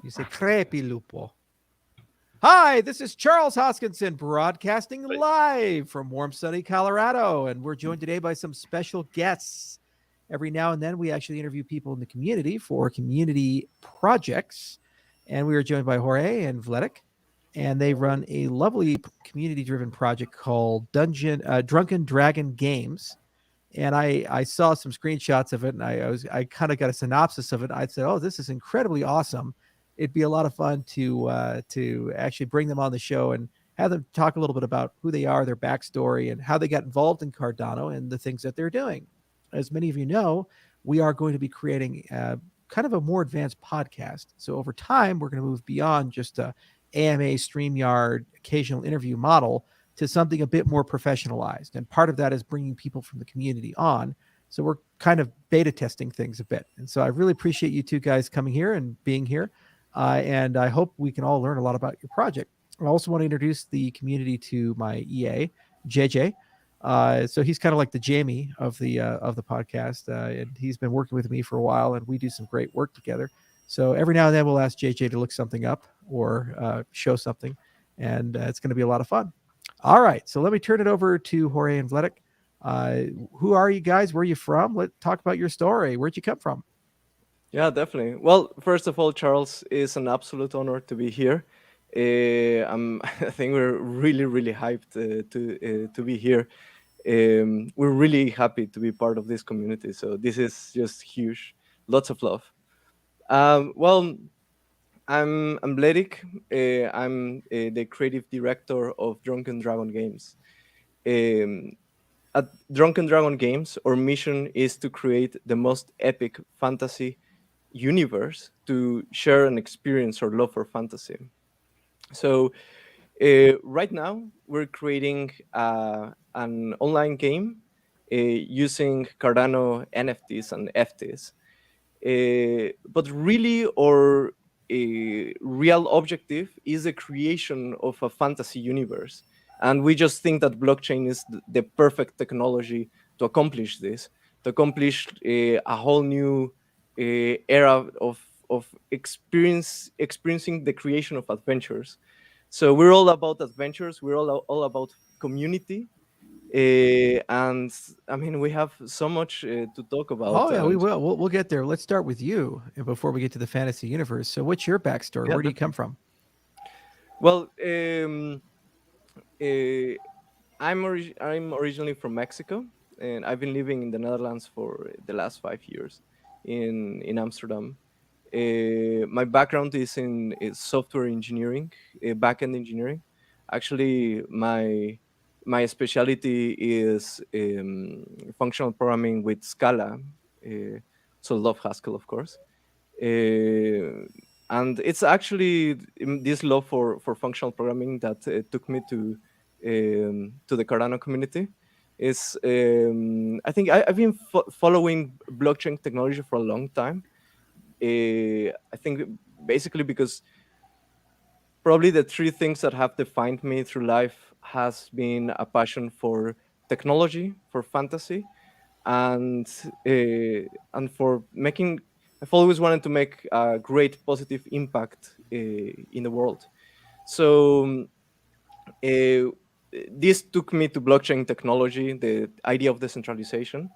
You say crepi lupo. Hi, this is Charles Hoskinson broadcasting live from warm, sunny Colorado, and we're joined today by some special guests. Every now and then, we actually interview people in the community for community projects, and we are joined by Jorge and Vletic, and they run a lovely community-driven project called Drunken Dragon Games. And I saw some screenshots of it, and I kind of got a synopsis of it. I said, "Oh, this is incredibly awesome." It'd be a lot of fun to actually bring them on the show and have them talk a little bit about who they are, their backstory, and how they got involved in Cardano and the things that they're doing. As many of you know, we are going to be creating kind of a more advanced podcast. So over time, we're going to move beyond just a AMA, StreamYard, occasional interview model to something a bit more professionalized. And part of that is bringing people from the community on. So we're kind of beta testing things a bit. And so I really appreciate you two guys coming here and being here. And I hope we can all learn a lot about your project. I also want to introduce the community to my EA, JJ. So he's kind of like the Jamie of the podcast, and he's been working with me for a while, and we do some great work together. So every now and then we'll ask JJ to look something up or show something, and it's going to be a lot of fun. All right, so let me turn it over to Jorge and Vletic. Who are you guys? Where are you from? Let's talk about your story. Where'd you come from? Yeah, definitely. Well, first of all, Charles, it's an absolute honor to be here. I think we're really, really hyped to be here. We're really happy to be part of this community. So this is just huge. Lots of love. Well, I'm Bledik. I'm the creative director of Drunken Dragon Games. Um, at Drunken Dragon Games, our mission is to create the most epic fantasy universe to share and experience our love for fantasy. So right now we're creating an online game using Cardano NFTs and FTs. But really, our real objective is the creation of a fantasy universe. And we just think that blockchain is the perfect technology to accomplish this, to accomplish a whole new era of experiencing the creation of adventures. So we're all about adventures. We're all about community. And I mean, we have so much to talk about. Oh yeah, we And will. We'll get there. Let's start with you before we get to the fantasy universe. So, what's your backstory? yeah, Where do you come definitely. from? Well, uh, I'm originally from Mexico, and I've been living in the Netherlands for the last 5 years in Amsterdam. My background is software engineering, backend engineering. Actually, my specialty is functional programming with Scala. Uh, so love Haskell, of course. Uh, and it's actually this love for functional programming that took me to the Cardano community. Is I think I've been following blockchain technology for a long time. I think basically because probably the three things that have defined me through life has been a passion for technology, for fantasy, and for making. I've always wanted to make a great positive impact in the world. So uh, this took me to blockchain technology, the idea of decentralization.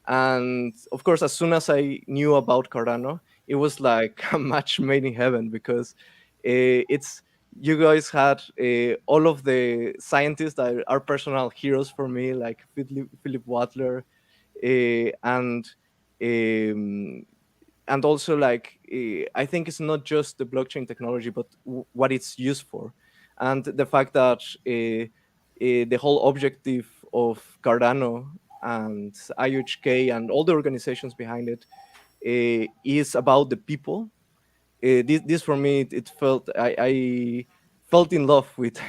And of course, as soon as I knew about Cardano, it was like a match made in heaven because it's you guys had all of the scientists that are personal heroes for me, like Philip Wadler, and um, also like I think it's not just the blockchain technology, but what it's used for, and the fact that the whole objective of Cardano and IHK and all the organizations behind it is about the people. This for me, it felt I felt in love with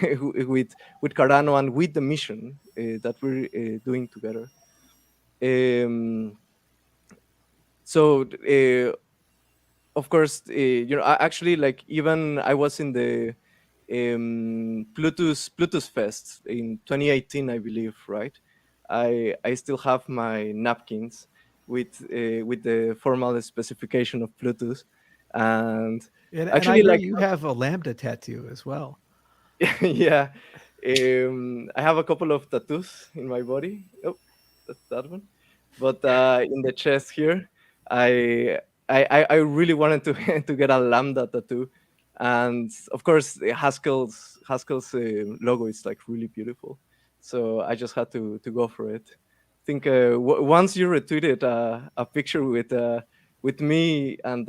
with Cardano and with the mission that we're doing together. Um, so of course, actually, like even I was in the Plutus Fest in 2018, I believe, right? I still have my napkins with the formal specification of Plutus. And And I actually, know like, you have a lambda tattoo as well. yeah, I have a couple of tattoos in my body. Oh, that's that one. But in the chest here, I I really wanted to to get a lambda tattoo, and of course, Haskell's logo is like really beautiful, so I just had to go for it. I think once you retweeted a picture with me and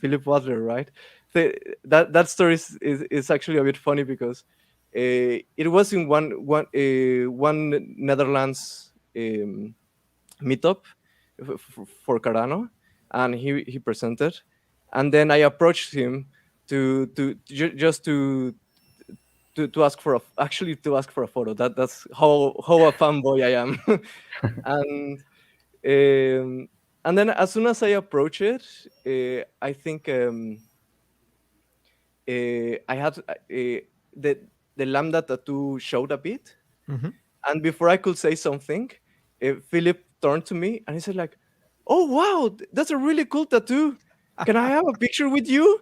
Philip Butler, right? That story is actually a bit funny because it was in one Netherlands meetup for Cardano, and he presented, and then I approached him just to ask for actually to ask for a photo. That's how a fanboy I am, and um, and then as soon as I approach it, I think. I had the the lambda tattoo showed a bit, Hmm. and before I could say something, Philip turned to me and he said like, "Oh wow, that's a really cool tattoo. Can I have a picture with you?"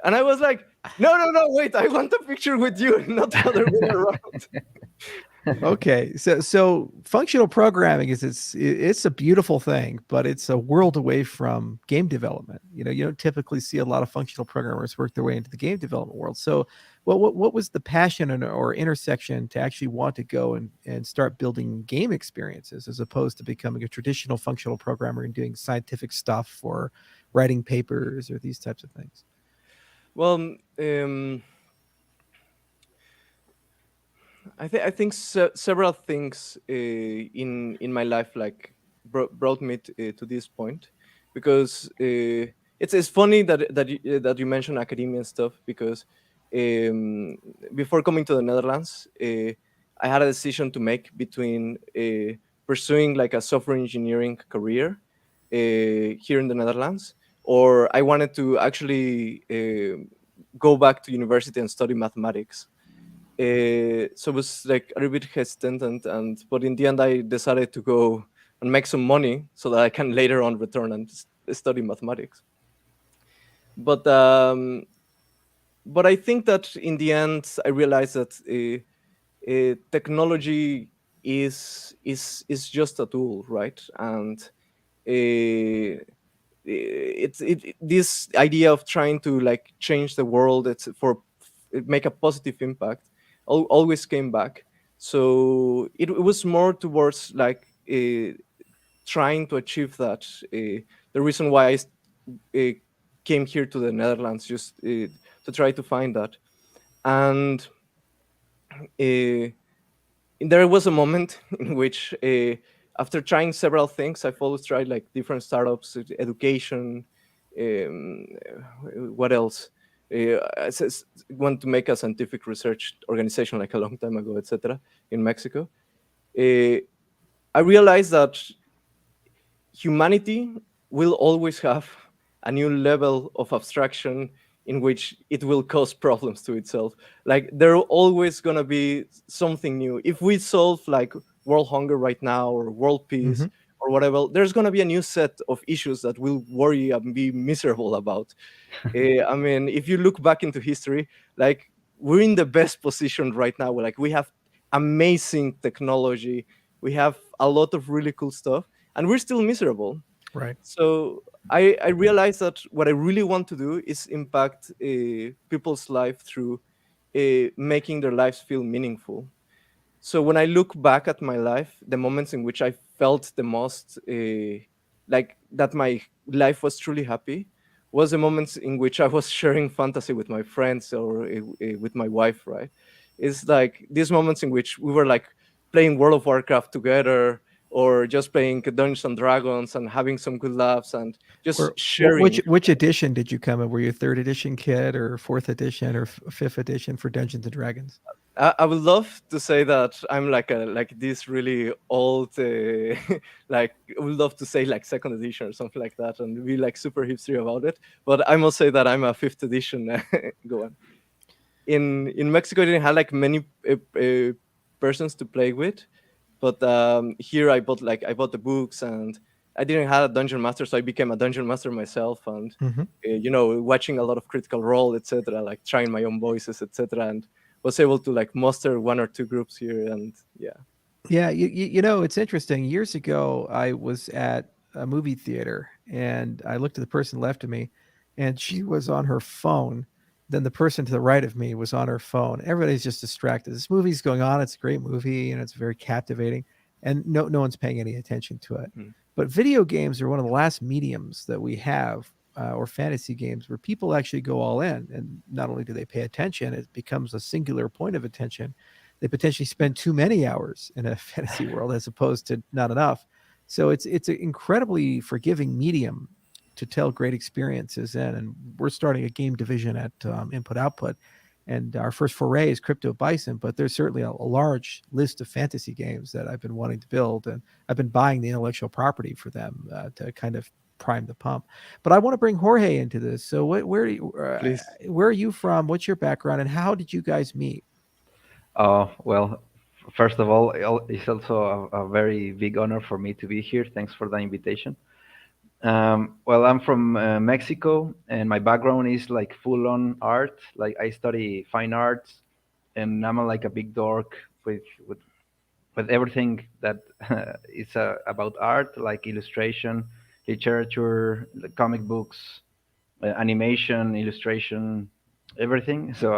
And I was like, "No, no, no, wait! I want a picture with you, not the other way around." Okay, so functional programming it's a beautiful thing, but it's a world away from game development. You don't typically see a lot of functional programmers work their way into the game development world. So, what was the passion or intersection to actually want to go and start building game experiences as opposed to becoming a traditional functional programmer and doing scientific stuff or writing papers or these types of things? Well, I think several things in my life like brought me to this point, because it's funny that you mentioned academia and stuff, because um, before coming to the Netherlands, I had a decision to make between pursuing like a software engineering career here in the Netherlands, or I wanted to actually go back to university and study mathematics. So I was like a little bit hesitant, and but in the end I decided to go and make some money so that I can later on return and study mathematics. But I think that in the end I realized that technology is just a tool, right? And this idea of trying to like change the world, it's for make a positive impact, always came back. So it was more towards like trying to achieve that. The reason why uh, came here to the Netherlands, just to try to find that. And uh, there was a moment in which after trying several things, I've always tried like different startups, education, um, what else, want to make a scientific research organization like a long time ago, etc., in Mexico. uh, I realized that humanity will always have a new level of abstraction in which it will cause problems to itself. Like there always gonna be something new. If we solve like world hunger right now or world Hmm. peace or whatever, there's gonna be a new set of issues that we'll worry and be miserable about. I mean, if you look back into history, like we're in the best position right now. Like we have amazing technology, we have a lot of really cool stuff, and we're still miserable. Right. So I realized that what I really want to do is impact people's life through making their lives feel meaningful. So when I look back at my life, the moments in which I felt the most like that my life was truly happy was the moments in which I was sharing fantasy with my friends or with my wife, right? It's like these moments in which we were like playing World of Warcraft together, or just playing Dungeons and Dragons and having some good laughs and just Which sharing. edition did you come in? Were you third edition kid or fourth edition or fifth edition for Dungeons and Dragons? I would love to say that I'm like this really old, like I would love to say like second edition or something like that, and be like super hipster about it. But I must say that I'm a fifth edition. Go on. In Mexico, I didn't have like many persons to play with, but here I bought the books, and I didn't have a dungeon master, so I became a dungeon master myself, and Mhm. watching a lot of Critical Role, etc., like trying my own voices, etc., and was able to like muster one or two groups here, and yeah. Yeah, you know, it's interesting. Years ago, I was at a movie theater and I looked at the person left of me and she was on her phone. Then the person to the right of me was on her phone. Everybody's just distracted. This movie's going on. It's a great movie and it's very captivating. And no one's paying any attention to it. Mhm. But video games are one of the last mediums that we have, or fantasy games, where people actually go all in. And not only do they pay attention, it becomes a singular point of attention. They potentially spend too many hours in a fantasy world as opposed to not enough. So it's an incredibly forgiving medium to tell great experiences in. And we're starting a game division at Input Output, and our first foray is Crypto Bison. But there's certainly a large list of fantasy games that I've been wanting to build, and I've been buying the intellectual property for them to kind of prime the pump. But I want to bring Jorge into this. So Please. where are you from? What's your background, and how did you guys meet? Well, first of all, it's also a very big honor for me to be here. Thanks for the invitation. Well, I'm from Mexico, and my background is like full-on art. Like I study fine arts, and I'm like a big dork with everything that is about art, like illustration, literature, like comic books, animation, illustration, everything. So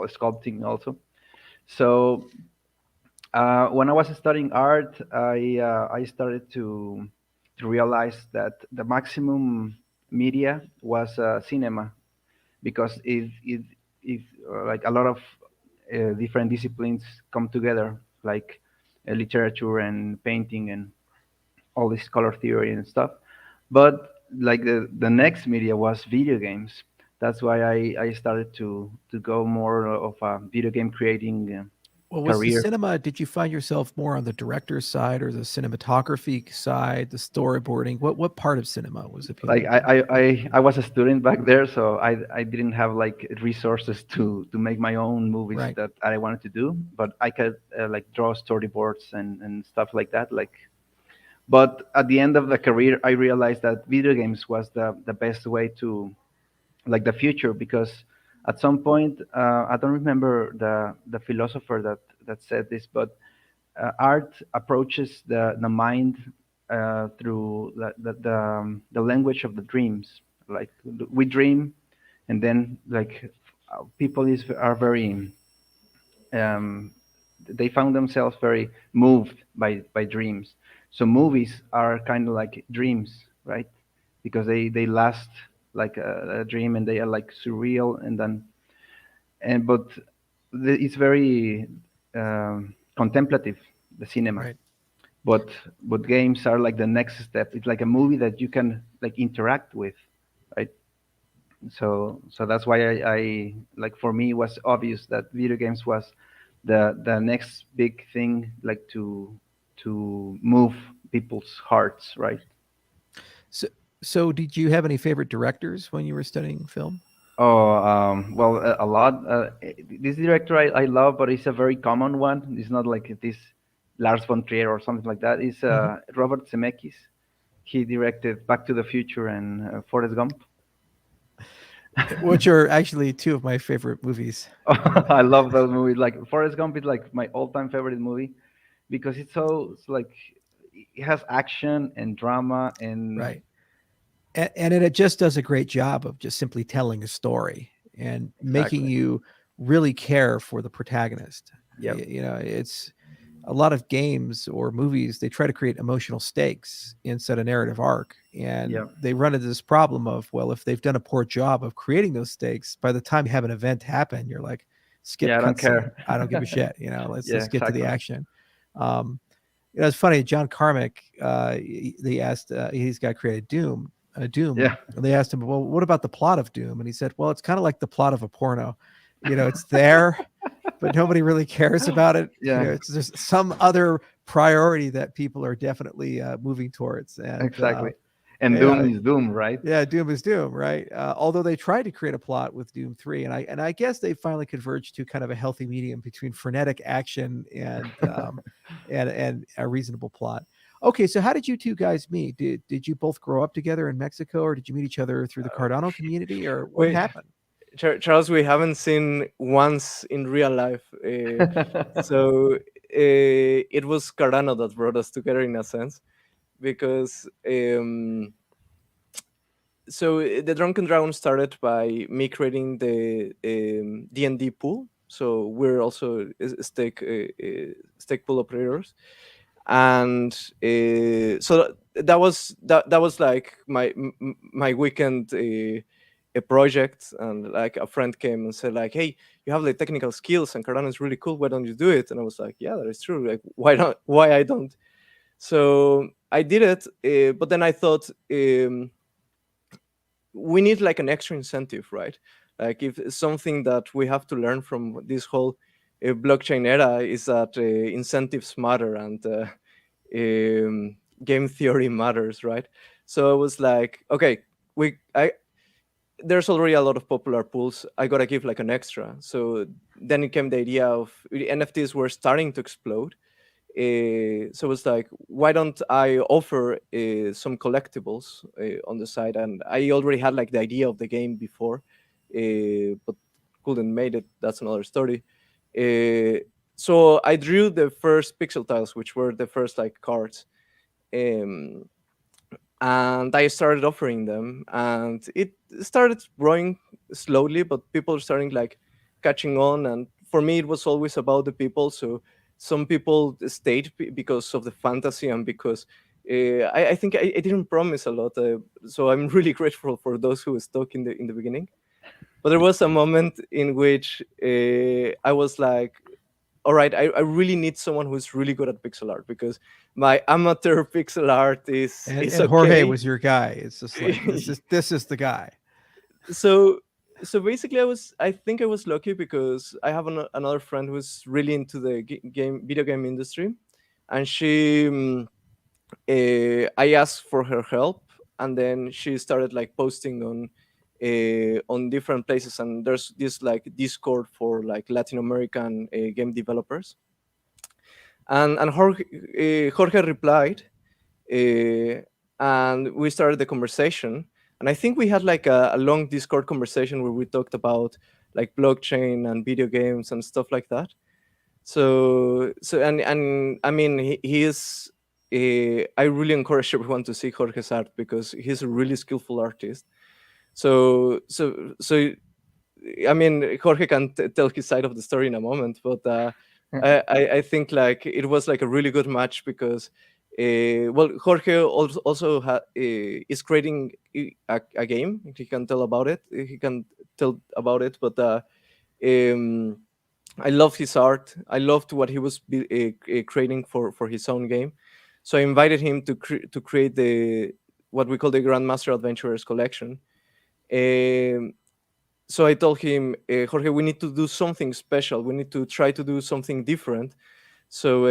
sculpting also. So when I was studying art, I started to realize that the maximum media was cinema, because it like a lot of different disciplines come together, like literature and painting and all this color theory and stuff. But like the next media was video games. That's why I started to go more of a video game creating Well, was the career. cinema, did you find yourself more on the director's side or the cinematography side, the storyboarding? What part of cinema was Like appealing to you? I was a student back there, so I didn't have like resources to make my own movies Right. that I wanted to do, but I could like draw storyboards and stuff like that. Like, but at the end of the career, I realized that video games was the best way to like the future, because at some point I don't remember the philosopher that said this, but art approaches the mind through the language of the dreams. Like we dream, and then like people are very um, they found themselves very moved by dreams. So movies are kind of like dreams, right? Because they last like a dream, and they are like surreal, and then but it's very contemplative, the cinema. Right. but but games are like the next step. It's like a movie that you can like interact with, right? So that's why I like, for me it was obvious that video games was the next big thing, like to move people's hearts, right? So so did you have any favorite directors when you were studying film? Oh, well, a lot. This director I love, but it's a very common one. It's not like this Lars von Trier or something like that. It's Mhm. Robert Zemeckis. He directed Back to the Future and Forrest Gump. Which are actually two of my favorite movies. I love those movies. Like Forrest Gump is like my all-time favorite movie, because it's like it has action and drama and Right. And it just does a great job of just simply telling a story and making exactly. you really care for the protagonist. Yep. You know, it's a lot of games or movies, they try to create emotional stakes inside a narrative arc. And Yep. they run into this problem of, well, if they've done a poor job of creating those stakes, by the time you have an event happen, you're like, skip Yeah, I don't cutscene. care. I don't give a shit. You know, Yeah, let's get to the exactly. action. Um, you know, it's funny. John Carmack, they asked, he's got created Doom. Yeah, And they asked him, well, what about the plot of Doom? And he said, well, it's kind of like the plot of a porno. You know, it's there, but nobody really cares about it. You know, yeah, it's just some other priority that people are definitely moving towards. And exactly. And Doom yeah, is Doom, right? yeah, Doom is Doom, right? Although they tried to create a plot with Doom 3, and I guess they finally converged to kind of a healthy medium between frenetic action and a reasonable plot. Okay, so how did you two guys meet? Did you both grow up together in Mexico, or did you meet each other through the Cardano community, or what we happened? Charles, we haven't seen once in real life. So it was Cardano that brought us together in a sense, because the Drunken Dragon started by me creating the D&D pool. So we're also stake pool operators, and so that was like my weekend a project. And like a friend came and said like, hey, you have the technical skills and Cardano is really cool, why don't you do it? And I was like, yeah, that is true, like why I don't. So I did it, but then I thought, we need like an extra incentive, right? Like if something that we have to learn from this whole blockchain era is that incentives matter, and game theory matters, right? So I was like, okay, we I there's already a lot of popular pools. I gotta give like an extra. So then it came the idea of NFTs were starting to explode. So it's like, why don't I offer some collectibles on the side? And I already had like the idea of the game before, but couldn't made it. That's another story. Uh, so I drew the first pixel tiles, which were the first like cards. Um, and I started offering them, and it started growing slowly, but people are starting like catching on. And for me, it was always about the people. So some people stayed because of the fantasy, and because I think I didn't promise a lot. So I'm really grateful for those who stuck in the beginning. But there was a moment in which I was like, all right, I really need someone who's really good at pixel art, because my amateur pixel art is And Jorge okay. was your guy. It's just like this is the guy. so so basically, I think I was lucky because I have another friend who's really into the video game industry, and I asked for her help, and then she started like posting on different places. And there's this like Discord for like Latin American game developers, and Jorge replied, uh, and we started the conversation. And I think we had like a long Discord conversation where we talked about like blockchain and video games and stuff like that. And I mean, he is. I really encourage everyone to see Jorge's art, because he's a really skillful artist. So I mean, Jorge can tell his side of the story in a moment, but I think like it was like a really good match, because well, Jorge also is creating a game. He can tell about it. He can tell about it, but um, I loved his art. I loved what he was creating for his own game. So I invited him to create the what we call the Grandmaster Adventurers collection. Um, so I told him, Jorge, we need to do something special. We need to try to do something different. So,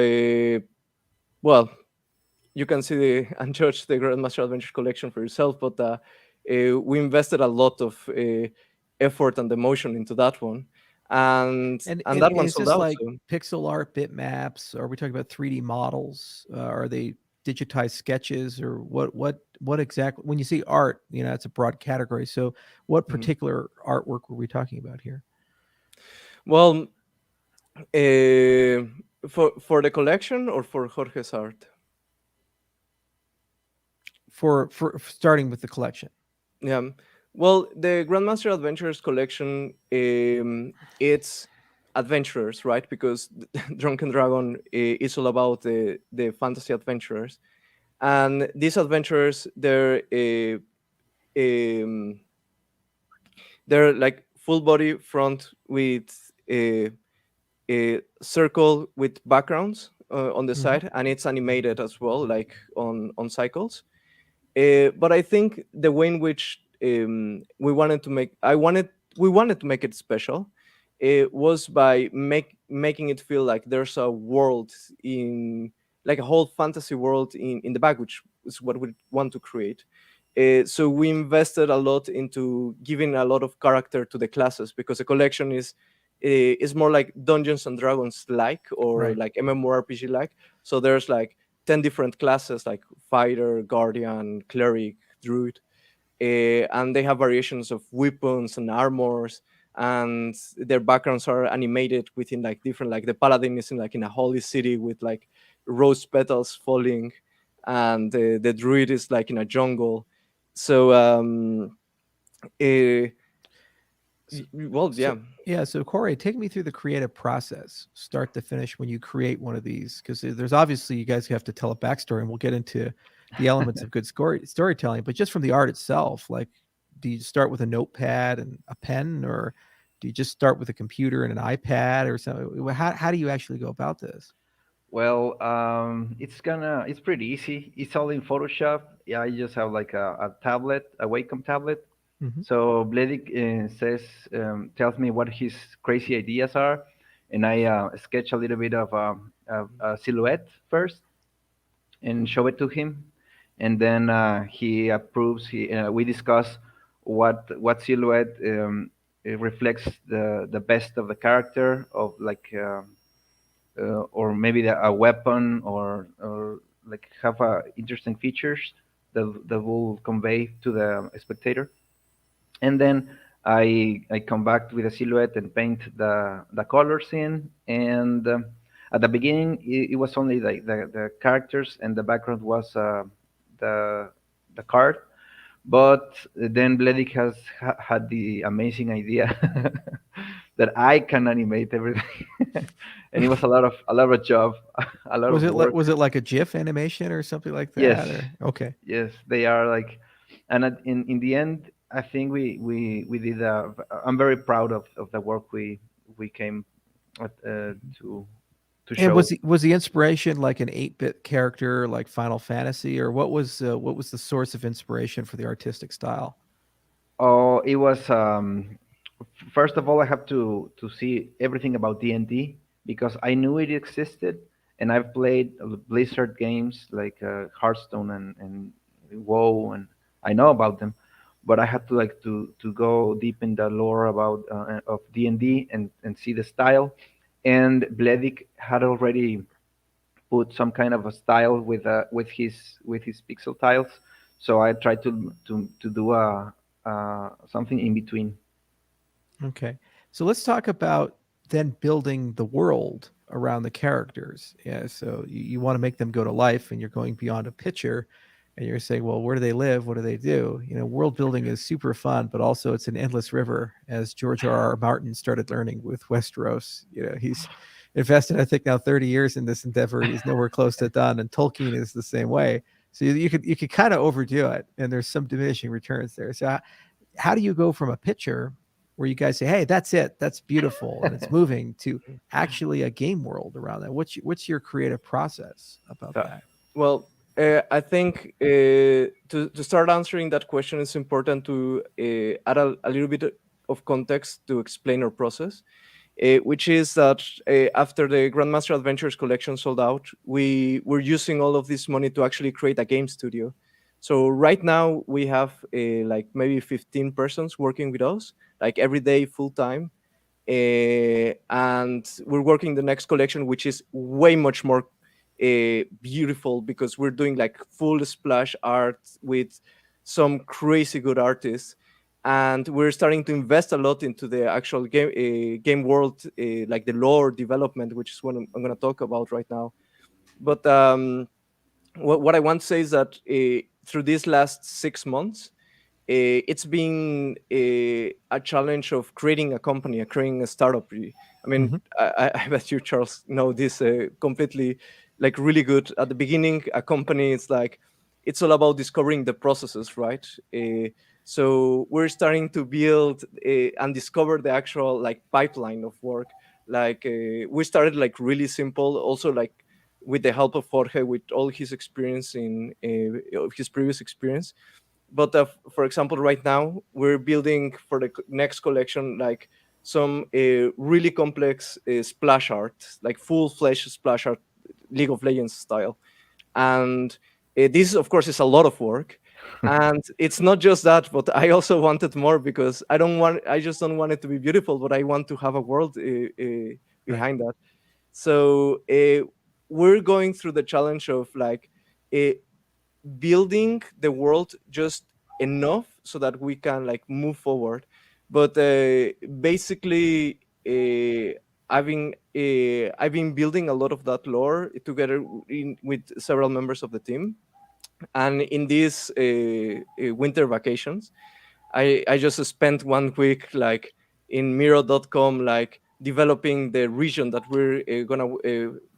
well, you can see and judge the Grandmaster Adventure collection for yourself. But we invested a lot of effort and emotion into that one, and And that one is sold this out. like So pixel art bitmaps? Are we talking about 3D models? Are they digitized sketches, or what exactly? When you say art, it's a broad category. So what mhm. particular artwork were we talking about here? Well, for the collection or for Jorge's art? For starting with the collection. Yeah. Well, the Grandmaster Adventures collection, it's adventurers, right? Because Drunken Dragon is all about the fantasy adventurers, and these adventurers, um, they're like full body front with a circle with backgrounds on the Mhm. side, and it's animated as well, like on cycles. But I think the way in which we wanted to make it special, it was by making it feel like there's a world in like a whole fantasy world in the back, which is what we want to create. So we invested a lot into giving a lot of character to the classes, because the collection is more like Dungeons and Dragons like, or Right. like MMORPG like. So there's like 10 different classes like fighter, guardian, cleric, druid, and they have variations of weapons and armors, and their backgrounds are animated within like different, like the paladin is in like in a holy city with like rose petals falling, and the druid is like in a jungle. So uh, So, well, so yeah. yeah, so Corey, take me through the creative process, start to finish, when you create one of these, because there's obviously you guys have to tell a backstory, and we'll get into the elements of good storytelling. But just from the art itself, like, do you start with a notepad and a pen, or do you just start with a computer and an iPad or something? How do you actually go about this? Well, it's pretty easy. It's all in Photoshop. Yeah, I just have like a tablet, a Wacom tablet. Hmm. So Bledick tells me what his crazy ideas are, and I sketch a little bit of a silhouette first and show it to him, and then he approves. We discuss what silhouette it reflects the best of the character of like. Or maybe a weapon or like have interesting features that will convey to the spectator. And then I come back with a silhouette and paint the colors in. And at the beginning, it was only like the characters, and the background was the the card. But then Bledick has had the amazing idea that I can animate everything, and it was a lot of job, a lot Was of it like work. a GIF animation or something like Yes, that? Or okay. yes, they are like, and in the end, I think we did. I'm very proud of the work we came to And show. was the inspiration like an 8-bit character like Final Fantasy, or what was the source of inspiration for the artistic style? Oh, it was first of all, I have to see everything about D&D because I knew it existed, and I've played Blizzard games like Hearthstone and WoW, and I know about them, but I had to like to go deep in the lore about of D&D and see the style, and Bledick had already put some kind of a style with his pixel tiles, so I tried to do something in between. Okay. So let's talk about then building the world around the characters. Yeah. So you want to make them go to life, and you're going beyond a picture, and you're saying, well, where do they live? What do they do? World building is super fun, but also it's an endless river, as George R. R. Martin started learning with Westeros. He's invested, I think, now 30 years in this endeavor. He's nowhere close to done, and Tolkien is the same way. So you could kind of overdo it, and there's some diminishing returns there. So how do you go from a picture where you guys say, "Hey, that's it, that's beautiful, and it's moving," to actually a game world around that? What's your creative process about So, that? Well, I think to start answering that question, it's important to add a little bit of context to explain our process, which is that after the Grandmaster Adventures collection sold out, we were using all of this money to actually create a game studio. So right now we have like maybe 15 persons working with us, like every day, full time. And we're working the next collection, which is way much more beautiful because we're doing like full splash art with some crazy good artists, and we're starting to invest a lot into the actual game world, like the lore development, which is what I'm going to talk about right now. But what I want to say is that through these last 6 months, it's been a challenge of creating a company, creating a startup. Really. I mean, Hmm. I bet you, Charles, know this completely, like really good. At the beginning, a company is like, it's all about discovering the processes, right? So we're starting to build and discover the actual like pipeline of work. Like we started like really simple, also like with the help of Jorge, with all his experience in his previous experience. But for example, right now we're building for the next collection like some really complex splash art, like full-fledged splash art, League of Legends style. And this of course is a lot of work, and it's not just that, but I also wanted more because I just don't want it to be beautiful, but I want to have a world Right. behind that. So we're going through the challenge of like uh, building the world just enough so that we can like move forward. But basically, I've been building a lot of that lore together with several members of the team. And in these winter vacations, I just spent 1 week like in Miro.com, like developing the region that we're gonna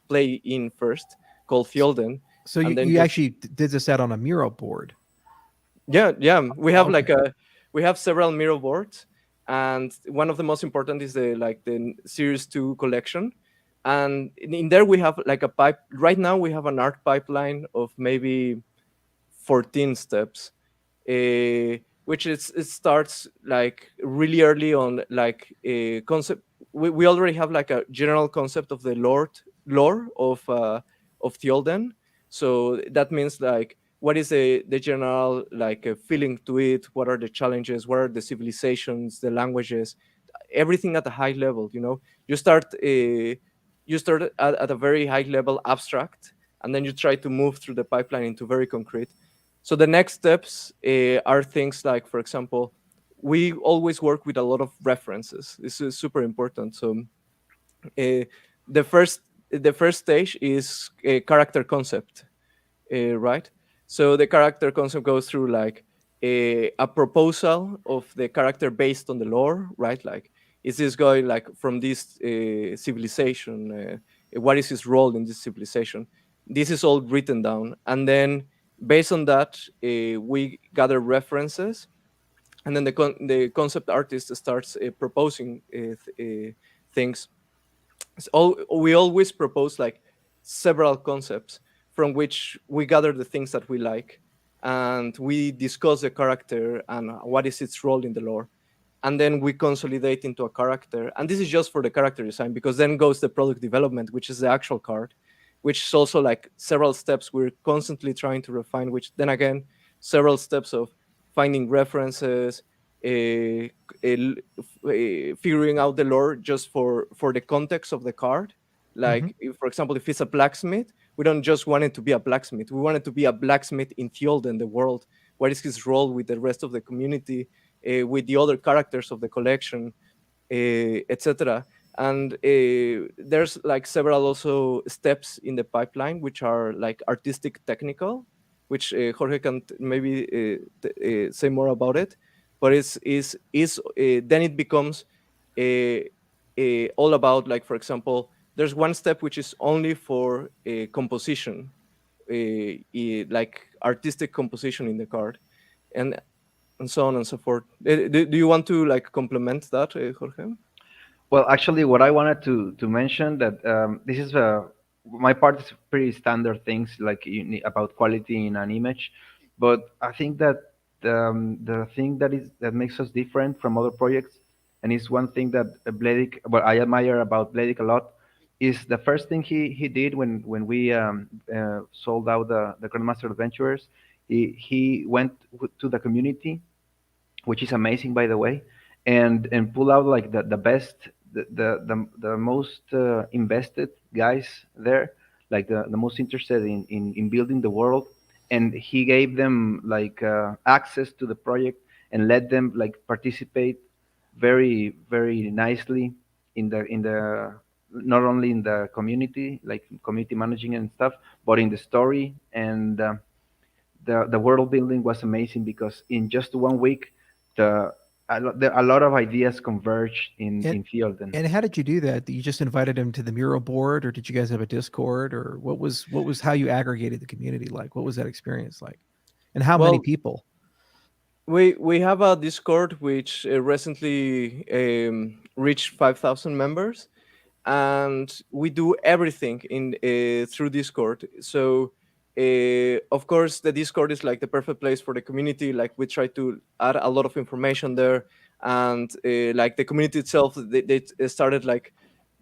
play in first, called Fjolden. So And then you just, actually did this out on a Miro board. yeah, yeah, we have Okay. like we have several Miro boards, and one of the most important is the like the Series 2 collection. And in there we have like a pipe. Right now we have an art pipeline of maybe 14 steps, which is, it starts like really early on, like a concept. We already have like a general concept of the lore of Theolden. So that means like what is the general like feeling to it, what are the challenges, what are the civilizations, the languages, everything at a high level. You start at a very high level abstract, and then you try to move through the pipeline into very concrete. So the next steps are things like, for example, we always work with a lot of references. This is super important. So uh, the first the first stage is a character concept, right? So the character concept goes through like a proposal of the character based on the lore, right? Like, is this guy like from this civilization? What is his role in this civilization? This is all written down, and then based on that, we gather references, and then the concept artist starts proposing things. We always propose like several concepts from which we gather the things that we like, and we discuss the character and what is its role in the lore, and then we consolidate into a character. And this is just for the character design, because then goes the product development, which is the actual card, which is also like several steps we're constantly trying to refine, which then again, several steps of finding references, uh, figuring out the lore just for the context of the card. Hmm. Like, if, for example, if it's a blacksmith, we don't just want it to be a blacksmith. We want it to be a blacksmith in Fjolden, the world. What is his role with the rest of the community, with the other characters of the collection, etc. And there's like several also steps in the pipeline which are like artistic technical, which Jorge can maybe say more about it. But then it becomes uh, all about, like, for example, there's one step which is only for composition, like artistic composition in the card, and so on and so forth. Do you want to like complement that, Jorge? Well, actually, what I wanted to mention that this is my part is pretty standard things like about quality in an image, but I think that the thing that makes us different from other projects, and is one thing that Bledic, what I admire about Bledic a lot, is the first thing he did when we sold out the Grandmaster Adventurers. He went to the community, which is amazing, by the way, and pull out like the best, the most invested guys there, like the most interested in building the world, and he gave them like access to the project and let them like participate very nicely in the not only in the community, like community managing and stuff, but in the story. And the world building was amazing because in just 1 week, the a lot of ideas converged And in Fielden. and how did you do that? You just invited him to the Miro board, or did you guys have a Discord, or what was how you aggregated the community like? What was that experience like? And how many Well, people? we have a Discord which recently reached 5,000 members, and we do everything in through Discord. So of course the Discord is like the perfect place for the community. Like, we try to add a lot of information there, and like the community itself, they started like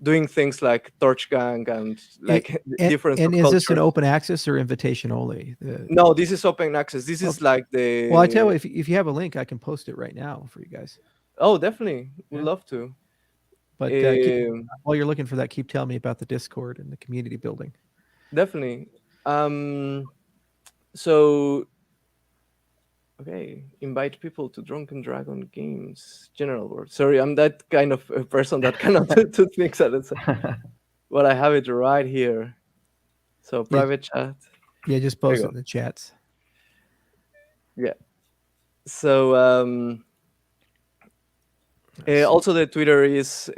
doing things like Torch Gang and And, like and different and is this an subcultures. open access or invitation only? No, this is open access. This is Okay. like Well, I tell you, the if you have a link, I can post it right now for you guys. Oh, definitely, would Yeah. love to. But Um, while you're looking for that, keep telling me about the Discord and the community building. Definitely. Um, so okay, invite people to Drunken Dragon games. General word. Sorry, I'm that kind of a person that cannot do two things at a time. But I have it right here. So Yeah, private chat. yeah. Just There you post it go. in the chats. Yeah. So Let's see. also the Twitter is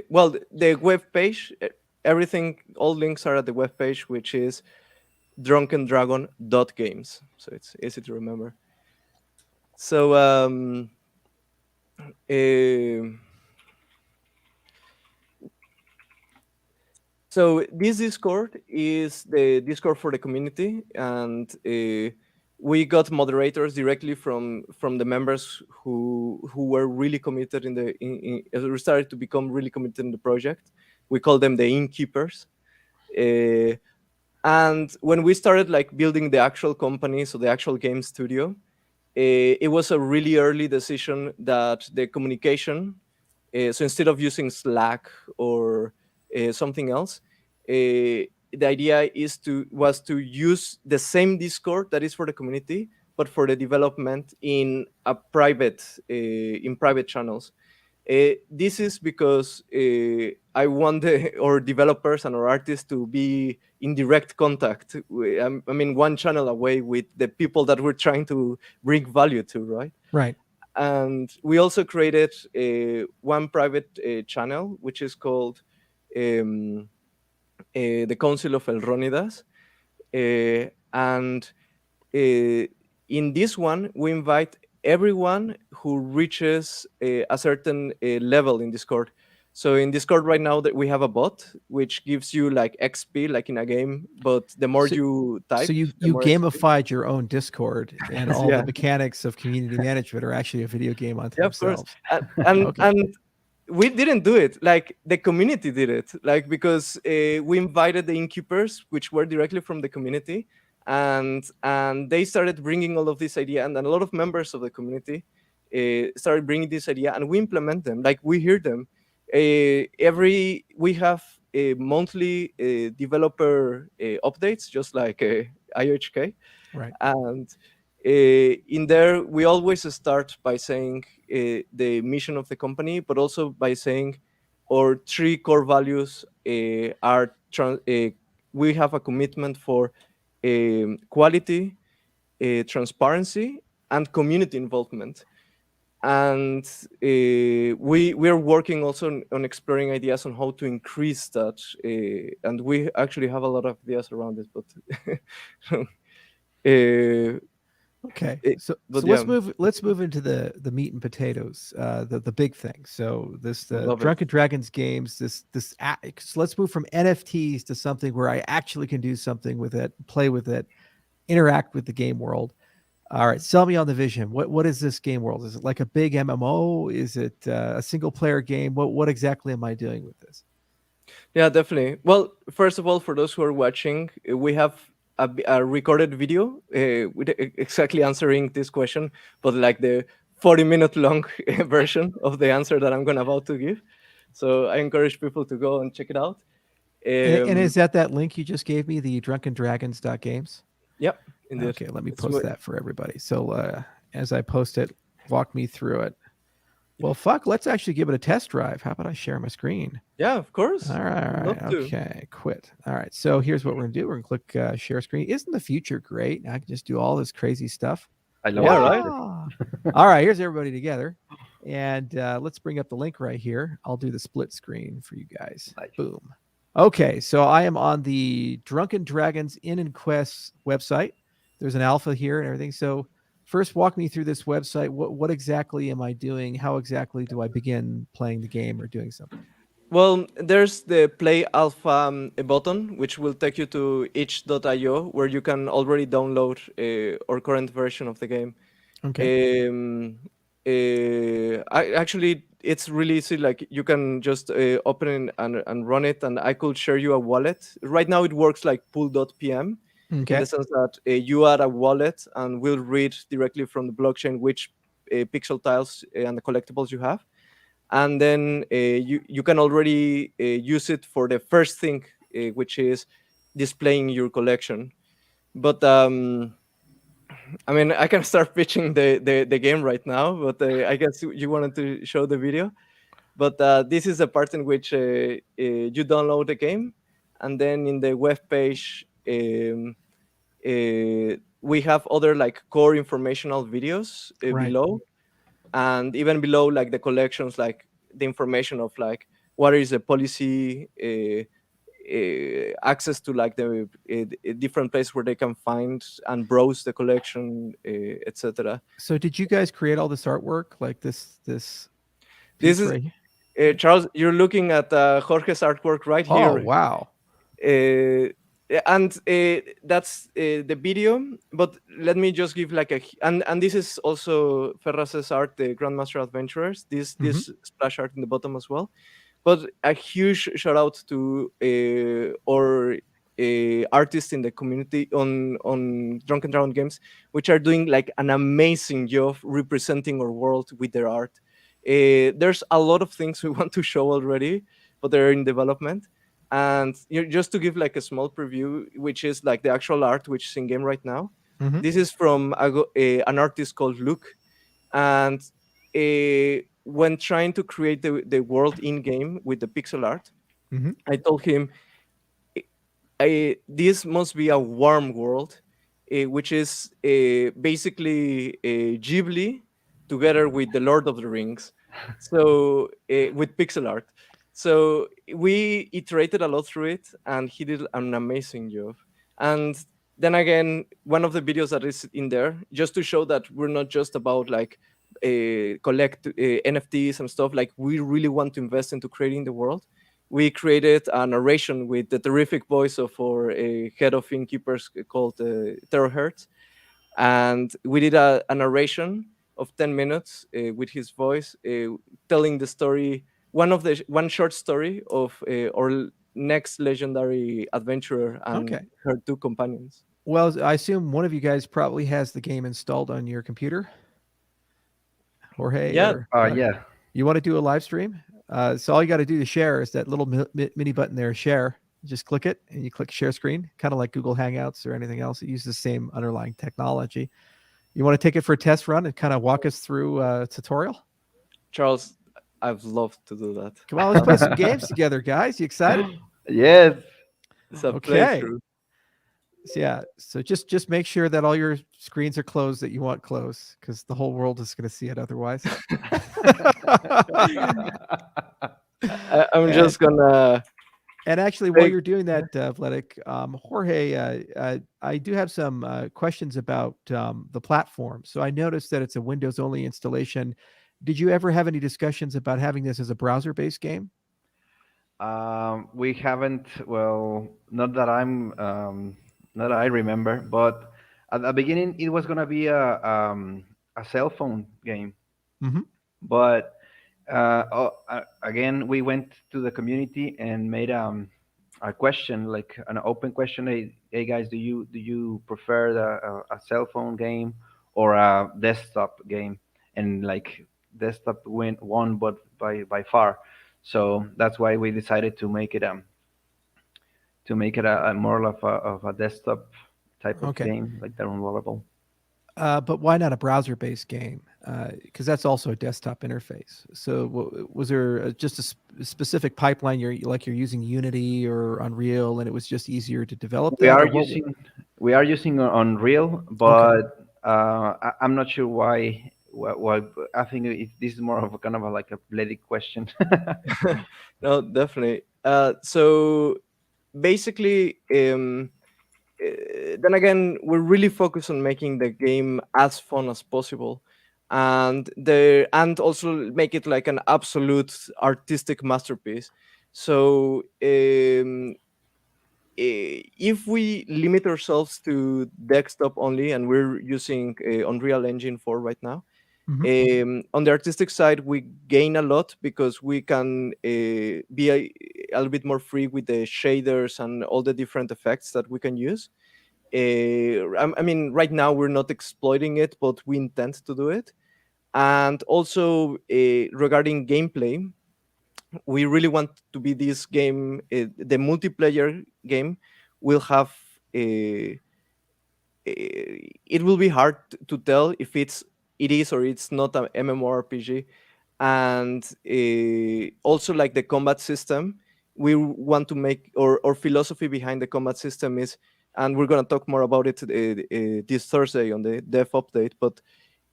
well the web page. Everything, all links are at the web page, which is drunkendragon.games. So it's easy to remember. So um, So this Discord is the Discord for the community, and we got moderators directly from the members who were really committed as we started to become really committed in the project. We call them the innkeepers. Uh, and when we started like building the actual company, so the actual game studio, it was a really early decision that the communication, so instead of using Slack or something else, the idea was to use the same Discord that is for the community, but for the development in a private in private channels. This is because I want our developers and our artists to be in direct contact. I mean, one channel away with the people that we're trying to bring value to, right? Right. And we also created one private channel, which is called um, the Council of Elronidas. And in this one, we invite everyone who reaches a certain level in Discord. So in Discord right now that we have a bot which gives you like XP like in a game, but the more So, you so type, you the you more XP. gamified your own Discord, and all the Yeah, mechanics of community management are actually a video game unto yeah, of course. themselves. And and, Okay. and we didn't do it, like the community did it, like because we invited the innkeepers which were directly from the community, and they started bringing all of this idea, and a lot of members of the community started bringing this idea, and we implement them, like we hear them. Every We have a monthly developer updates, just like IHK. Right. And in there we always start by saying the mission of the company, but also by saying our three core values we have a commitment for quality, transparency, and community involvement. And we are working also on exploring ideas on how to increase that, and we actually have a lot of ideas around this, but uh, Okay. it, So but let's yeah, move into the meat and potatoes, the big thing. So this the love it. Drunken Dragons games. So let's move from NFTs to something where I actually can do something with it, play with it, interact with the game world. All right, sell me on the vision. What is this game world? Is it like a big MMO? Is it a single player game? What exactly am I doing with this? Yeah, definitely. Well, first of all, for those who are watching, we have a recorded video with exactly answering this question, but like the 40-minute long version of the answer that I'm going about to give. So I encourage people to go and check it out. And Um, is that link you just gave me, the drunkendragons.games? yep, indeed. Okay, let me It's post that for everybody. So as I post it, walk me through it. Well, fuck, let's actually give it a test drive. How about I share my screen? yeah, of course. All right, Would love to. okay, quit. All right, so here's what we're gonna do. We're gonna click share screen. Isn't the future great? I can just do all this crazy stuff. I love Yeah, the right. future. All right, here's everybody together. And let's bring up the link right here. I'll do the split screen for you guys. Nice. Boom. Okay, so I am on the Drunken Dragons Inn and Quest website. There's an alpha here and everything. So first, walk me through this website. What exactly am I doing? How exactly do I begin playing the game or doing something? Well, there's the Play Alpha button, which will take you to itch.io, where you can already download our current version of the game. Okay. Actually, it's really easy. Like you can just open it and run it, and I could share you a wallet. Right now, it works like pool.pm in the Okay. sense that you add a wallet, and we'll read directly from the blockchain which pixel tiles and the collectibles you have, and then you can already use it for the first thing, which is displaying your collection. But I mean, I can start pitching the game right now, but I guess you wanted to show the video. But this is a part in which you download the game, and then in the web page, we have other like core informational videos Right. below, and even below like the collections, like the information of like what is the policy, access to like the different places where they can find and browse the collection, etc. So did you guys create all this artwork, like this This piece is right here? Charles. You're looking at Jorge's artwork right Oh, here. wow. uh, and that's the video. But let me just give like and this is also Ferraz's art, the Grandmaster Adventurers. This splash art in the bottom as well. But a huge shout out to our artists in the community on Drunken Dragon games, which are doing like an amazing job representing our world with their art. There's a lot of things we want to show already, but they're in development. And just to give like a small preview, which is like the actual art which is in game right now. Mhm. This is from an artist called Luke, and when trying to create the world in game with the pixel art, Mhm. I told him this must be a warm world, which is basically Ghibli together with the Lord of the Rings, so with pixel art. So we iterated a lot through it, and he did an amazing job. And then again, one of the videos that is in there, just to show that we're not just about like collect NFTs and stuff. Like we really want to invest into creating the world. We created a narration with the terrific voice of our head of innkeepers called Terahertz, and we did a narration of 10 minutes with his voice, telling the story, one short story of our next legendary adventurer and Okay. her two companions. Well, I assume one of you guys probably has the game installed on your computer, Jorge, Yeah, or Yeah. you want to do a live stream? So all you got to do to share is that little mini button there, share. Just click it and you click share screen, kind of like Google Hangouts or anything else. It uses the same underlying technology. You want to take it for a test run and kind of walk us through a tutorial? Charles, I've loved to do that. Come on, let's play some games together, guys. You excited? Yes. It's a Okay. pleasure. So yeah, so just make sure that all your screens are closed that you want closed, because the whole world is going to see it otherwise. I'm And- just gonna. And actually, while Thank- you're doing that, Vletic, Jorge, I do have some questions about the platform. So I noticed that it's a Windows-only installation. Did you ever have any discussions about having this as a browser-based game? We haven't. Well, not that I remember, but at the beginning it was gonna be a cell phone game. Mhm. But again, we went to the community and made a question, like an open question. Hey guys, do you prefer a cell phone game or a desktop game? And like desktop won, but by far. So that's why we decided to make it a more of a desktop type of Okay. game, like downloadable. But why not a browser-based game? Because that's also a desktop interface. So was there just a specific pipeline you're using Unity or Unreal, and it was just easier to develop We that, are or what? using Unreal, Okay. but I'm not sure why. Why I think this is more of a kind of like a blended question. No, definitely. So basically, then again, we're really focused on making the game as fun as possible, and also make it like an absolute artistic masterpiece. So if we limit ourselves to desktop only, and we're using Unreal Engine 4 right now, Mhm. on the artistic side, we gain a lot because we can be a little bit more free with the shaders and all the different effects that we can use. I mean, right now we're not exploiting it, but we intend to do it. And also regarding gameplay, we really want to be this game, the multiplayer game, will have a, it will be hard to tell if it is or it's not a MMORPG. And also, like the combat system, we want to make, or philosophy behind the combat system is, and we're going to talk more about it this Thursday on the dev update, but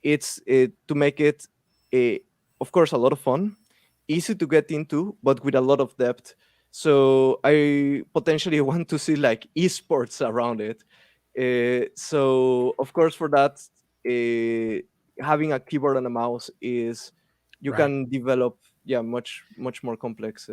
it's to make it, a, of course, a lot of fun, easy to get into, but with a lot of depth. So I potentially want to see like esports around it. So of course, for that, having a keyboard and a mouse is, you Right. can develop, yeah, much more complex.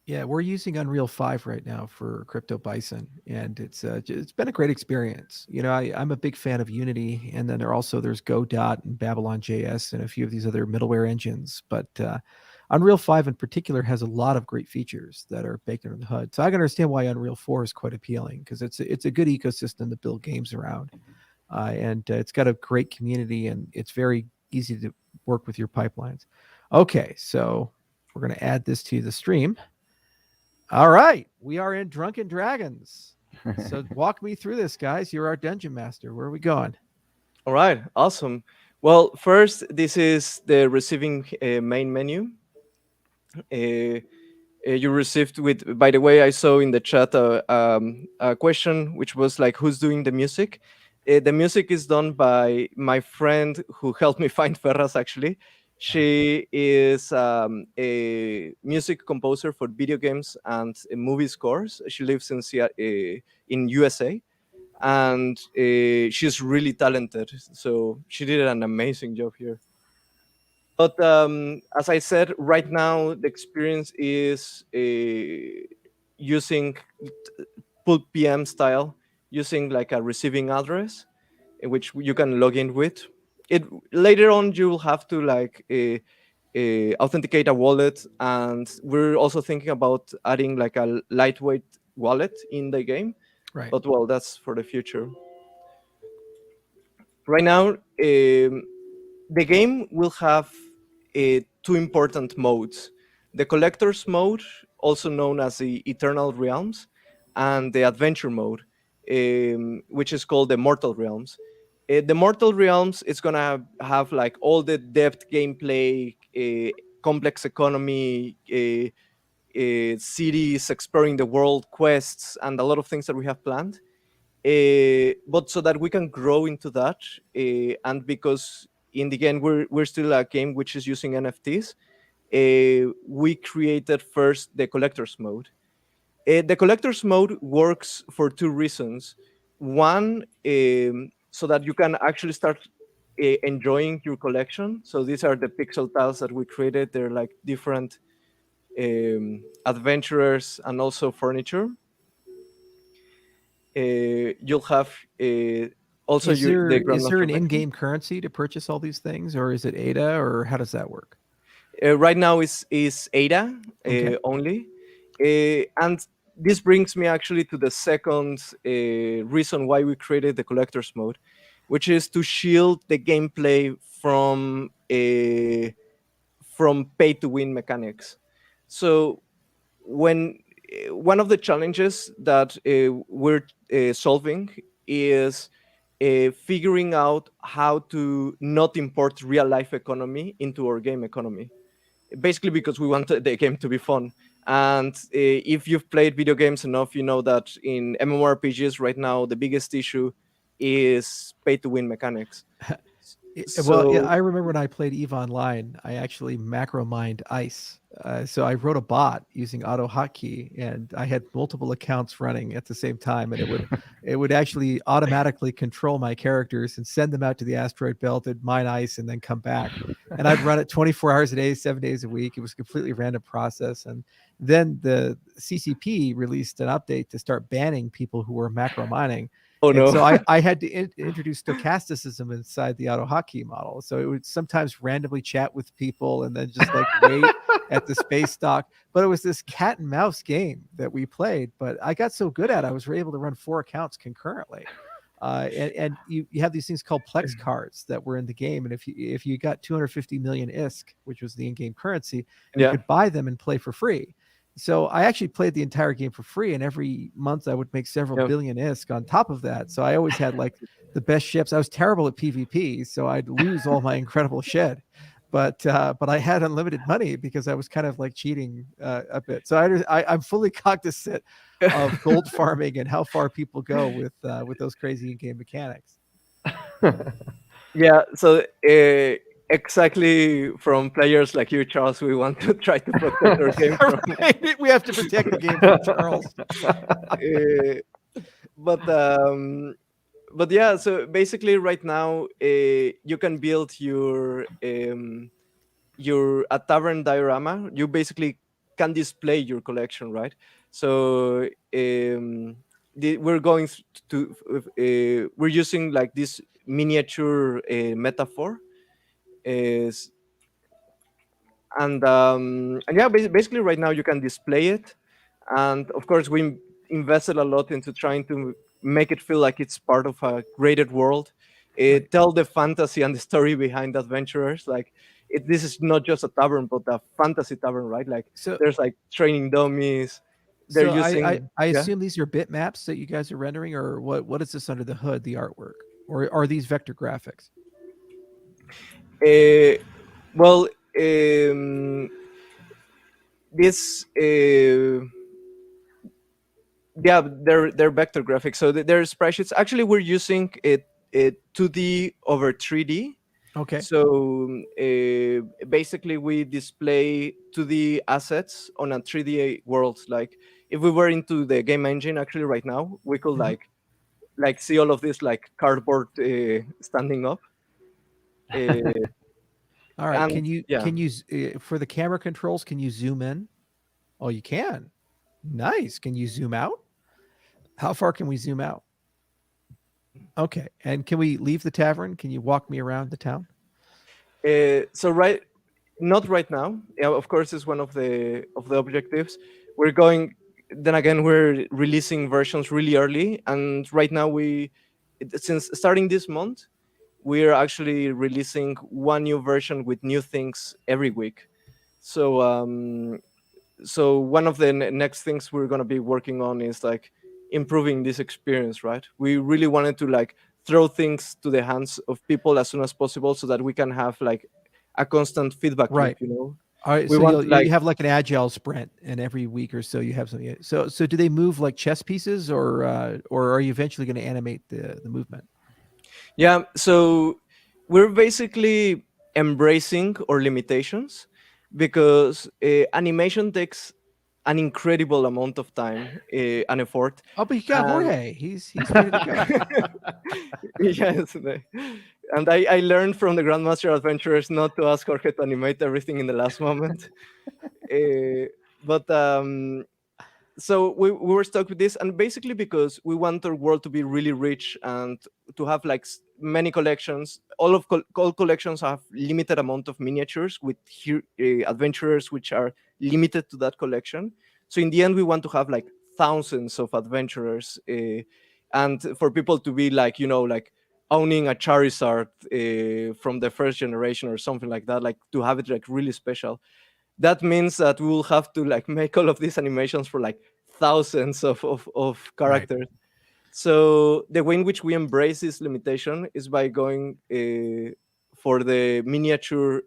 Yeah, we're using Unreal 5 right now for Crypto Bison, and it's been a great experience. I'm a big fan of Unity, and then there's Godot and Babylon JS and a few of these other middleware engines. But Unreal 5 in particular has a lot of great features that are baked under the hood. So I can understand why Unreal 4 is quite appealing, because it's a good ecosystem to build games around, and it's got a great community, and it's very easy to work with your pipelines. Okay, so we're going to add this to the stream. All right, we are in Drunken Dragons. So walk me through this, guys. You're our dungeon master. Where are we going? All right, awesome. Well, first, this is the receiving main menu. You received with, by the way, I saw in the chat a question which was like, who's doing the music? The music is done by my friend who helped me find Ferras, actually. She is a music composer for video games and movie scores. She lives in USA, and she's really talented, so she did an amazing job here. But as I said, right now the experience is using put PM style, using like a receiving address in which you can log in with. It later on you will have to like authenticate a wallet, and we're also thinking about adding like a lightweight wallet in the game. Right. But well, that's for the future. Right now, the game will have two important modes: the collector's mode, also known as the Eternal Realms, and the adventure mode, which is called the Mortal Realms. The Mortal Realms is gonna have like all the depth gameplay, complex economy, cities, exploring the world, quests, and a lot of things that we have planned. But so that we can grow into that, and because in the end we're still a game which is using NFTs, we created first the collector's mode. The collector's mode works for two reasons. One, so that you can actually start enjoying your collection. So these are the pixel tiles that we created. They're like different adventurers and also furniture. You'll have also Is there the is there Grandmaster an menu. in-game currency to purchase all these things, or is it ADA, or how does that work? Right now is ADA Okay. only, and this brings me actually to the second reason why we created the collector's mode, which is to shield the gameplay from pay to win mechanics. So when one of the challenges that we're solving is figuring out how to not import real life economy into our game economy, basically because we want the game to be fun. And if you've played video games enough, you know that in MMORPGs right now the biggest issue is pay to win mechanics. Well, yeah, So I remember when I played EVE Online, I actually macro mined ice. So I wrote a bot using auto hotkey, and I had multiple accounts running at the same time, and it would actually automatically control my characters and send them out to the asteroid belt and mine ice and then come back. And I'd run it 24 hours a day, 7 days a week. It was a completely random process. And then the CCP released an update to start banning people who were macro mining. oh And no. so I had to introduce stochasticism inside the auto hotkey model. So it would sometimes randomly chat with people and then just like wait at the space dock. But it was this cat and mouse game that we played. But I got so good at it, I was able to run 4 accounts concurrently. And you have these things called Plex cards that were in the game. And if you got 250 million ISK, which was the in-game currency, you Yeah. could buy them and play for free. So I actually played the entire game for free, and every month I would make several Yeah. billion ISK on top of that. So I always had like the best ships. I was terrible at PvP, so I'd lose all my incredible shed. But I had unlimited money because I was kind of like cheating a bit. So I'm fully cognizant of gold farming and how far people go with those crazy in-game mechanics. Yeah, so exactly from players like you, Charles, we want to try to protect our game from. Right? We have to protect the game from Charles. But yeah, so basically right now you can build your a tavern diorama. You basically can display your collection, right? So we're going to we're using like this miniature metaphor is and yeah, basically right now you can display it, and of course we invested a lot into trying to make it feel like it's part of a graded world. Right. Tell the fantasy and the story behind adventurers. Like this is not just a tavern, but a fantasy tavern, right? Like So there's like training dummies. They're so using I yeah. assume these are bitmaps that you guys are rendering, or what is this under the hood, the artwork? Or are these vector graphics? Well, this yeah, they're vector graphics, so they're spreadsheets. Actually, we're using it 2D over 3D. Okay. So basically, we display 2D assets on a 3D world. Like if we were into the game engine, actually, right now we could Mhm. like see all of this like cardboard standing up. All right. And yeah, can you for the camera controls, can you zoom in? Oh, you can. Nice. Can you zoom out? How far can we zoom out? Okay. And can we leave the tavern? Can you walk me around the town? so not right now. Yeah, of course, it's one of the objectives. We're going. Then again, we're releasing versions really early, and right now since starting this month, we're actually releasing one new version with new things every week. So so one of the next things we're gonna be working on is like improving this experience, right? We really wanted to like throw things to the hands of people as soon as possible so that we can have like a constant feedback Right. loop, you know. All right. We So want you like have like an agile sprint, and every week or so you have something. So do they move like chess pieces, or are you eventually going to animate the movement? yeah, so we're basically embracing our limitations because animation takes an incredible amount of time and effort. Oh, but you got And Jorge. He's ready to go. yes, and I learned from the Grandmaster Adventurers not to ask Jorge to animate everything in the last moment. Uh, but so we were stuck with this, and basically because we want our world to be really rich and to have like many collections. All collections have limited amount of miniatures with adventurers which are limited to that collection. So in the end, we want to have like thousands of adventurers, and for people to be like, you know, like owning a Charizard from the first generation or something like that, like to have it like really special. That means that we will have to like make all of these animations for like thousands of Right. characters. So the way in which we embrace this limitation is by going for the miniature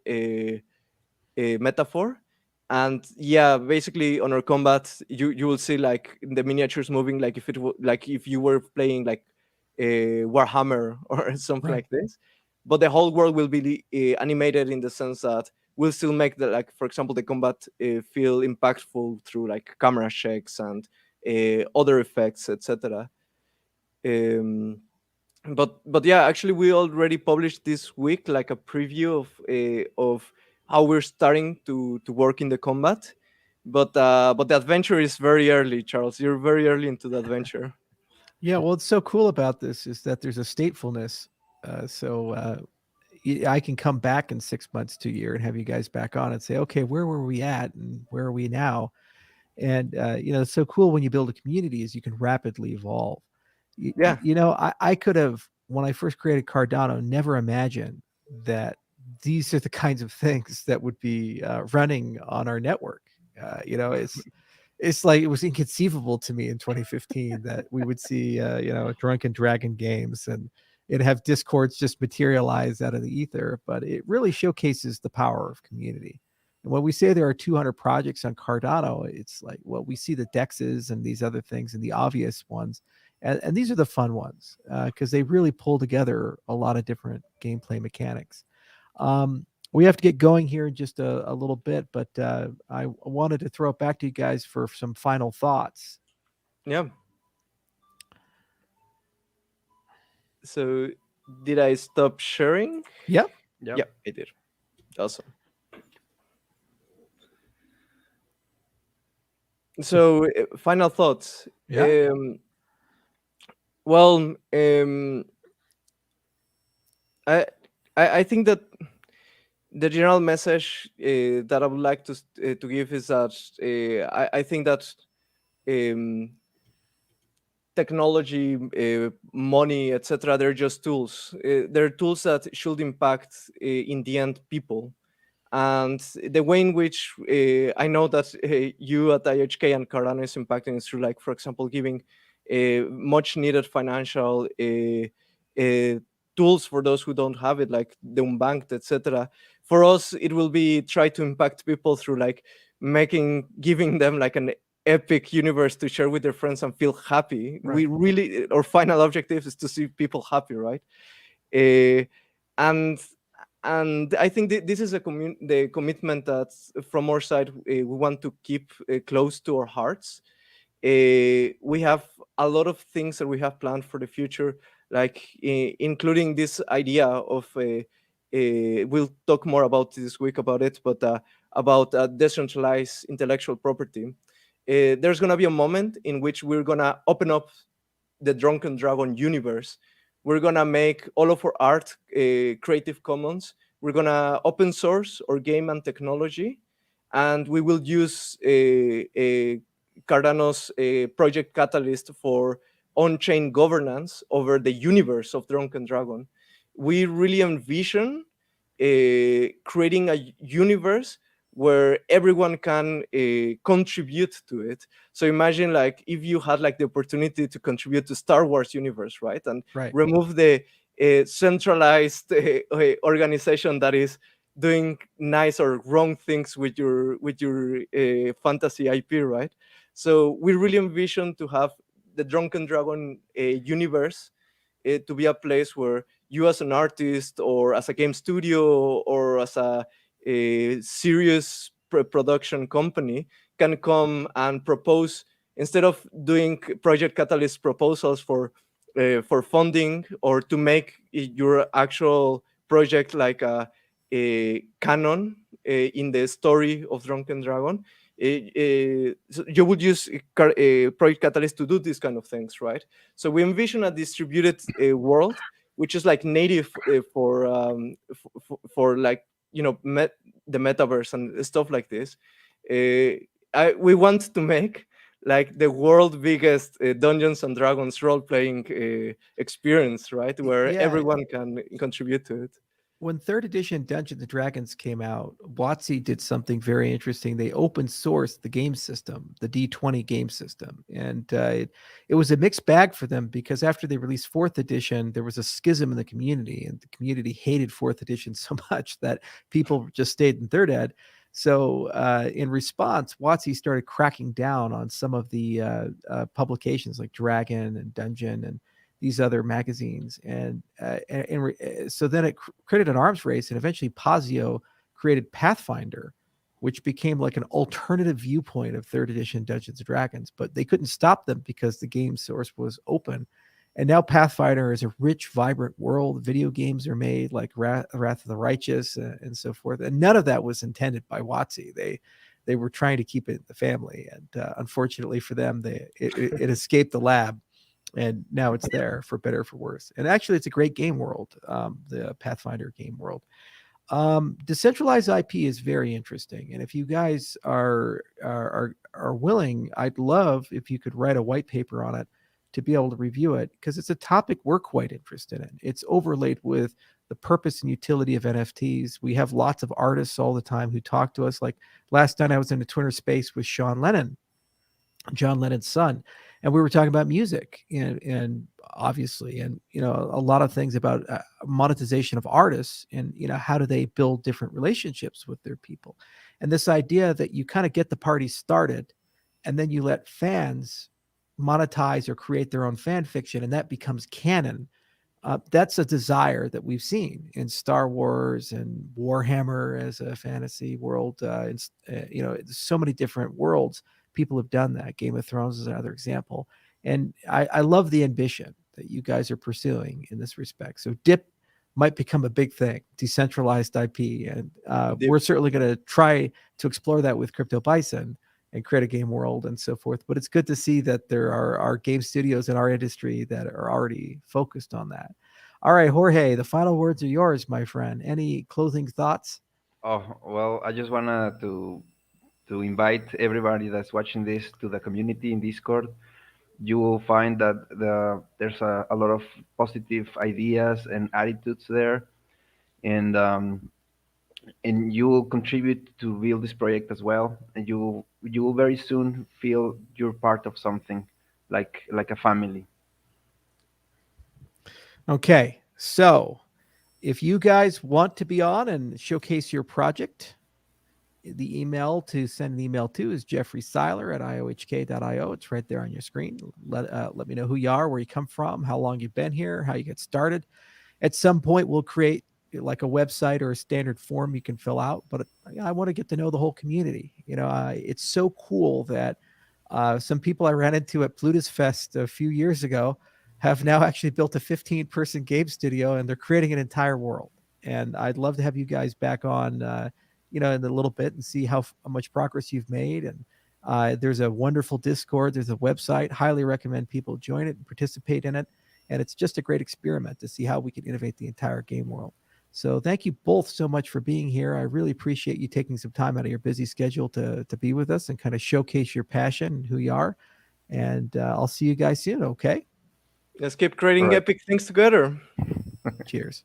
metaphor. And yeah, basically on our combat, you will see like the miniatures moving like if like if you were playing like a Warhammer or something Right. like this. But the whole world will be animated in the sense that we'll still make the like, for example, the combat feel impactful through like camera shakes and other effects, etc. Um, but yeah, actually, we already published this week like a preview of how we're starting to work in the combat. But the adventure is very early, Charles. You're very early into the adventure. Yeah. Well, it's so cool about this is that there's a statefulness. I can come back in 6 months to a year and have you guys back on and say, okay, where were we at and where are we now? And it's so cool when you build a community is you can rapidly evolve. Yeah, I could have, when I first created Cardano, never imagined that these are the kinds of things that would be running on our network. It's it's like it was inconceivable to me in 2015 that we would see Drunken Dragon games and it'd have discords just materialize out of the ether. But it really showcases the power of community. And when we say there are 200 projects on Cardano, it's like, well, we see the dexes and these other things and the obvious ones, and these are the fun ones because they really pull together a lot of different gameplay mechanics. We have to get going here in just a little bit, but I wanted to throw it back to you guys for some final thoughts. Yeah. So did I stop sharing? Yep. Yeah, I did. Awesome. So final thoughts. Yeah. Well, I think that the general message that I would like to give is that I think that technology, money, etc., they're just tools. They're tools that should impact in the end people. And the way in which I know that you at IHK and Cardano is impacting is through, like, for example, giving much needed financial tools for those who don't have it, like the unbanked, etc. For us, it will be try to impact people through, like, giving them like an epic universe to share with their friends and feel happy. Right. We really, our final objective is to see people happy, right? Uh, and I think this is the commitment that from our side we want to keep close to our hearts. We have a lot of things that we have planned for the future, like including this idea of we'll talk more about this week about it, but about decentralized intellectual property. There's going to be a moment in which we're going to open up the Drunken Dragon universe. We're going to make all of our art Creative Commons. We're going to open source our game and technology, and we will use Cardano's Project Catalyst for on-chain governance over the universe of Drunken Dragon. We really envision creating a universe where everyone can contribute to it. So imagine, like, if you had like the opportunity to contribute to Star Wars universe, right? And Right. remove the centralized organization that is doing nice or wrong things with your fantasy IP, right? So we really envision to have the Drunken Dragon universe to be a place where you as an artist or as a game studio or as a serious production company can come and propose, instead of doing Project Catalyst proposals for funding or to make your actual project like a canon in the story of Drunken Dragon. So you would use Project Catalyst to do these kind of things, right? So we envision a distributed world, which is like native for like, the metaverse and stuff like this. We want to make like the world biggest Dungeons and Dragons role-playing experience, right? Where Yeah. everyone can contribute to it. When third edition Dungeons and Dragons came out, WotC did something very interesting. They open sourced the game system, the D20 game system. And it was a mixed bag for them because after they released fourth edition, there was a schism in the community, and the community hated fourth edition so much that people just stayed in third ed. So in response, WotC started cracking down on some of the publications like Dragon and Dungeon and these other magazines. And so then it created an arms race, and eventually Pazio created Pathfinder, which became like an alternative viewpoint of third edition Dungeons and Dragons. But they couldn't stop them because the game source was open. And now Pathfinder is a rich, vibrant world. Video games are made like Wrath of the Righteous and so forth. And none of that was intended by WotC. They were trying to keep it in the family. And unfortunately for them, it escaped the lab. And now it's there for better or for worse. And actually, it's a great game world, the Pathfinder game world. Decentralized IP is very interesting. And if you guys are willing, I'd love if you could write a white paper on it to be able to review it, because it's a topic we're quite interested in. It's overlaid with the purpose and utility of NFTs. We have lots of artists all the time who talk to us. Like last night, I was in a Twitter space with Sean Lennon, John Lennon's son, and we were talking about music and obviously, and a lot of things about monetization of artists, and how do they build different relationships with their people, and this idea that you kind of get the party started, and then you let fans monetize or create their own fan fiction, and that becomes canon. That's a desire that we've seen in Star Wars and Warhammer as a fantasy world. So many different worlds. People have done that. Game of Thrones is another example. And I love the ambition that you guys are pursuing in this respect. So DIP might become a big thing, decentralized IP. And we're certainly going to try to explore that with Crypto Bison and create a game world and so forth. But it's good to see that there are game studios in our industry that are already focused on that. All right, Jorge, the final words are yours, my friend. Any closing thoughts? Oh, well, I just wanna to invite everybody that's watching this to the community in Discord. You will find that there's a lot of positive ideas and attitudes there, and you will contribute to build this project as well. And you will very soon feel you're part of something, like a family. Okay, so if you guys want to be on and showcase your project, the email to send an email to is jeffreyseiler@iohk.io. It's right there on your screen. Let me know who you are, where you come from, how long you've been here, how you get started. At some point, we'll create like a website or a standard form you can fill out. But I want to get to know the whole community. It's so cool that some people I ran into at Plutus Fest a few years ago have now actually built a 15-person game studio, and they're creating an entire world. And I'd love to have you guys back on, in a little bit, and see how much progress you've made. And there's a wonderful Discord. There's a website. Highly recommend people join it and participate in it. And it's just a great experiment to see how we can innovate the entire game world. So thank you both so much for being here. I really appreciate you taking some time out of your busy schedule to be with us and kind of showcase your passion and who you are. And I'll see you guys soon, okay? Let's keep All creating right. epic things together. Cheers.